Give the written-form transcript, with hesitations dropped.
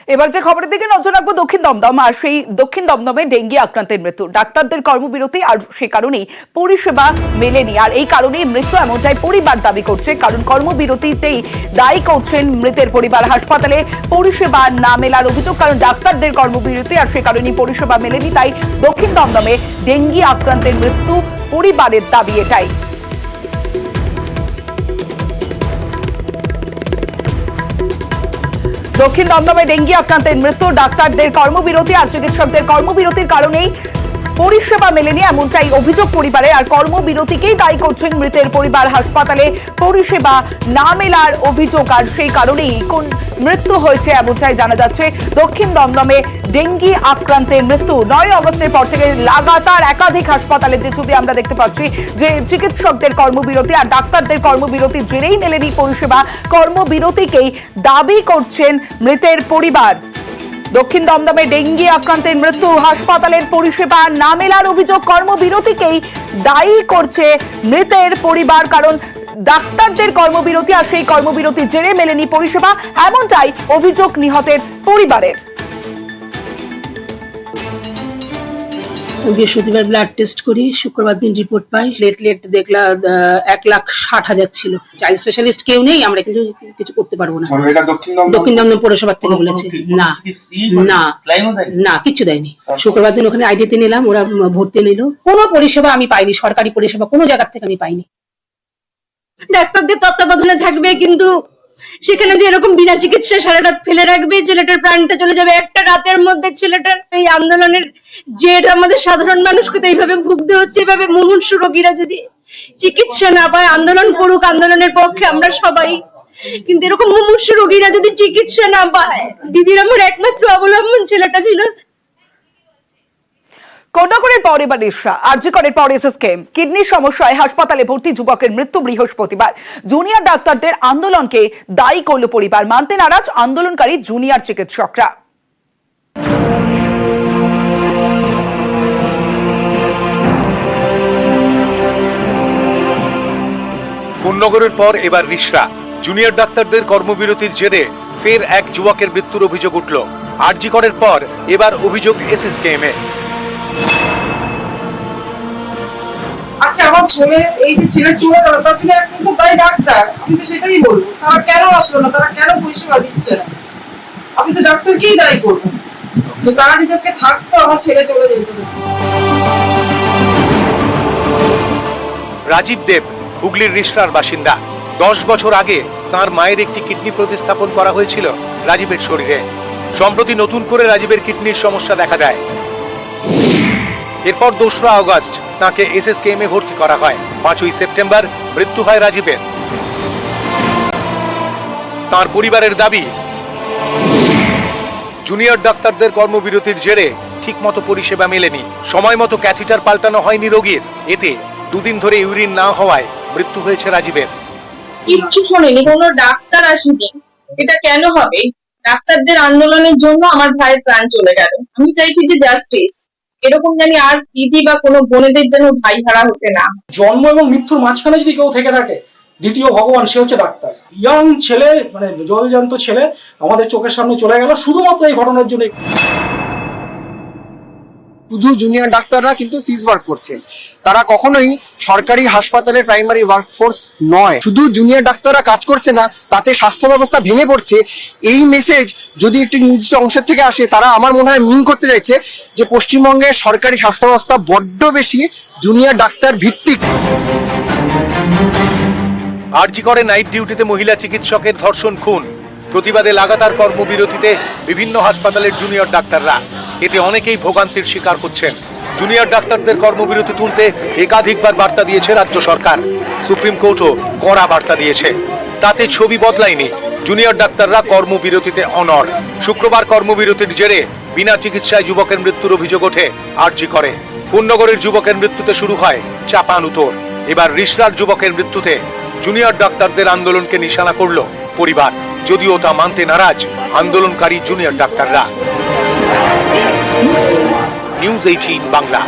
এবার যে খবরের দিকে নজর রাখবো দক্ষিণ দমদম, আর সেই দক্ষিণ দমদমে ডেঙ্গি আক্রান্তের মৃত্যু। ডাক্তারদের কর্মবিরতি আর সে কারণেই পরিষেবা মেলেনি, আর এই কারণেই মৃত্যু এমনটাই পরিবার দাবি করছে। কারণ কর্মবিরতিতেই দায়ী করছেন মৃতের পরিবার। হাসপাতালে পরিষেবা না মেলার অভিযোগ, কারণ ডাক্তারদের কর্মবিরতি আর সে কারণেই পরিষেবা মেলেনি। তাই দক্ষিণ দমদমে ডেঙ্গি আক্রান্তের মৃত্যু, পরিবারের দাবি এটাই। দক্ষিণ দমদমে ডেঙ্গি আক্রান্তের মৃত্যু, ডাক্তারদের কর্মবিরতি আর চিকিৎসকদের কর্মবিরতির কারণেই পরিষেবা মেলেনি এমনটাই অভিযোগ পরিবারে। আর কর্মবিরতিকেই দায়ী করছেন মৃতের পরিবার। হাসপাতালে পরিষেবা না মেলার অভিযোগ আর সেই কারণেই কোন মৃত্যু হয়েছে এমনটাই জানা যাচ্ছে। দক্ষিণ দমদমে ডেঙ্গি আক্রান্তের মৃত্যু। 9 আগস্টের পর থেকে লাগাতার একাধিক হাসপাতালে যে ছবি আমরা দেখতে পাচ্ছি, যে চিকিৎসকদের কর্মবিরতি আর ডাক্তারদের কর্মবিরতি জেরেই মেলেনি পরিষেবা। কর্মবিরতিকেই দাবি করছেন মৃতের পরিবার। দক্ষিণ দমদমে ডেঙ্গি আক্রান্তের মৃত্যু, হাসপাতালের পরিষেবা না মেলার অভিযোগ, কর্মবিরতিকেই দায়ী করছে মৃতের পরিবার। কারণ ডাক্তারদের কর্মবিরতি আর সেই কর্মবিরতি জেরে মেলেনি পরিষেবা, এমনটাই অভিযোগ নিহতের পরিবারের। বৃহস্পতিবার ব্লাড টেস্ট করি, শুক্রবার দিন রিপোর্ট পাই। প্লেটলেট দেখলাম 1,60,000 ছিল। চাইল্ড স্পেশালিস্ট কেউ নেই, আমরা কিন্তু কিছু করতে পারবো না। দক্ষিণ দমদম পৌরসভা থেকে বলেছে না না না, কিচ্ছু দেয়নি। শুক্রবার দিন ওখানে আইডিতে নিলাম, ওরা ভর্তি নিল। কোনো পরিষেবা আমি পাইনি, সরকারি পরিষেবা কোনো জায়গা থেকে আমি পাইনি। ডাক্তারদের তত্ত্বাবধানে থাকবে, কিন্তু সেখানে যে এরকম বিনা চিকিৎসায় সারা রাত ফেলে রাখবে, ছেলেটার প্রাণটা চলে যাবে একটা রাতের মধ্যে। ছেলেটার এই আন্দোলনের জের আমাদের সাধারণ মানুষকে তো এইভাবে ভুগতে হচ্ছে। এভাবে মুমূর্ষু রোগীরা যদি চিকিৎসা না পায়, আন্দোলন করুক, আন্দোলনের পক্ষে আমরা সবাই, কিন্তু এরকম মুমূর্ষু রোগীরা যদি চিকিৎসা না পায়, দিদির আমার একমাত্র অবলম্বন ছেলেটা ছিল। কোন্নগরের পর এবার রিষড়া, আরজি করের পর এসএসকে। কিডনির সমস্যায় হাসপাতালে ভর্তি যুবকের মৃত্যু বৃহস্পতিবার। জুনিয়র ডাক্তারদের আন্দোলনকে দায়ী করল পরিবার। মানতে নারাজ আন্দোলনকারী জুনিয়র চিকিৎসকরা। কোন্নগরের পর এবার রিষড়া। জুনিয়র ডাক্তারদের কর্মবিরতির জেরে ফের এক যুবকের মৃত্যুর অভিযোগ উঠল। আরজি করের পর এবার অভিযোগ এসএসকেএম এ। আজকে আমার ছেলে, এই যে ছেলে চলে গেল, তার জন্য একমাত্র দায়ী ডাক্তার। আমি তো সেটাই বলবো, তারা কেন আসলো না, তারা কেন পরিষেবা দিচ্ছে না? আমি তো ডাক্তারকেই দায়ী করবো। তারা যদি আজকে থাকতো, আমার ছেলে চলে যেত। রাজীব দেব হুগলির রিষড়ার বাসিন্দা। 10 বছর আগে তার মায়ের একটি কিডনি প্রতিস্থাপন করা হয়েছিল রাজীবের শরীরে। সম্প্রতি নতুন করে রাজীবের কিডনির সমস্যা দেখা দেয়। এরপর 2রা আগস্ট তাকে এসএসকেএম এ ভর্তি করা হয়। 5ই সেপ্টেম্বর মৃত্যু হয় রাজীবের। তার পরিবারের দাবি, জুনিয়র ডাক্তারদের কর্মবিরতির জেরে ঠিকমতো পরিষেবা মেলেনি, সময় মতো ক্যাথিটার পাল্টানো হয়নি রোগীর। এতে 2 দিন ধরে ইউরিন না হওয়ায় মৃত্যু হয়েছে রাজীবের। কিচ্ছু শোনেনি, কোনো ডাক্তার আসেনি। এটা কেন হবে? ডাক্তারদের আন্দোলনের জন্য আমার ভাইয়ের প্রাণ চলে গেল। আমি চাইছি যে জাস্টিস, এরকম জানি আর দিদি বা কোনো বোনেদের যেন ভাই হারা হতে না। জন্ম এবং মৃত্যুর মাঝখানে যদি কেউ থেকে থাকে, দ্বিতীয় ভগবান সে হচ্ছে ডাক্তার। ইয়াং ছেলে, মানে জলজান্ত ছেলে আমাদের চোখের সামনে চলে গেল শুধুমাত্র এই ঘটনার জন্য। শুধু জুনিয়র ডাক্তাররা কিন্তু সিজ ওয়ার্ক করছেন, তারা কখনোই সরকারি হাসপাতালের প্রাইমারি ওয়ার্কফোর্স নয়। শুধু জুনিয়র ডাক্তাররা কাজ করছে না, তাতে স্বাস্থ্য ব্যবস্থা ভেঙে পড়ছে। এই মেসেজ যদি একটি নির্দিষ্ট অংশের থেকে আসে, তারা আমার মনে হয় মিন করতে চাইছে যে পশ্চিমবঙ্গের সরকারি স্বাস্থ্য ব্যবস্থা বড্ড বেশি জুনিয়র ডাক্তার ভিত্তিক। আরজি করে নাইট ডিউটিতে মহিলা চিকিৎসকের ধর্ষণ, খুন। প্রতিবাদে লাগাতার কর্মবিরতিতে বিভিন্ন হাসপাতালের জুনিয়র ডাক্তাররা। এতে অনেকেই ভোগান্তির শিকার হচ্ছেন। জুনিয়র ডাক্তারদের কর্মবিরতি তুলতে একাধিকবার বার্তা দিয়েছে রাজ্য সরকার। সুপ্রিম কোর্টও কড়া বার্তা দিয়েছে। তাতে ছবি বদলায়নি, জুনিয়র ডাক্তাররা কর্মবিরতিতে অনড়। শুক্রবার কর্মবিরতির জেরে বিনা চিকিৎসায় যুবকের মৃত্যুর অভিযোগ ওঠে আরজি করে। কোন্নগরের যুবকের মৃত্যুতে শুরু হয় চাপানুতোর। এবার রিষড়ার যুবকের মৃত্যুতে জুনিয়র ডাক্তারদের আন্দোলনকে নিশানা করল পরিবার, যদিও তা মানতে নারাজ আন্দোলনকারী জুনিয়র ডাক্তাররা। নিউজ 18 বাংলা।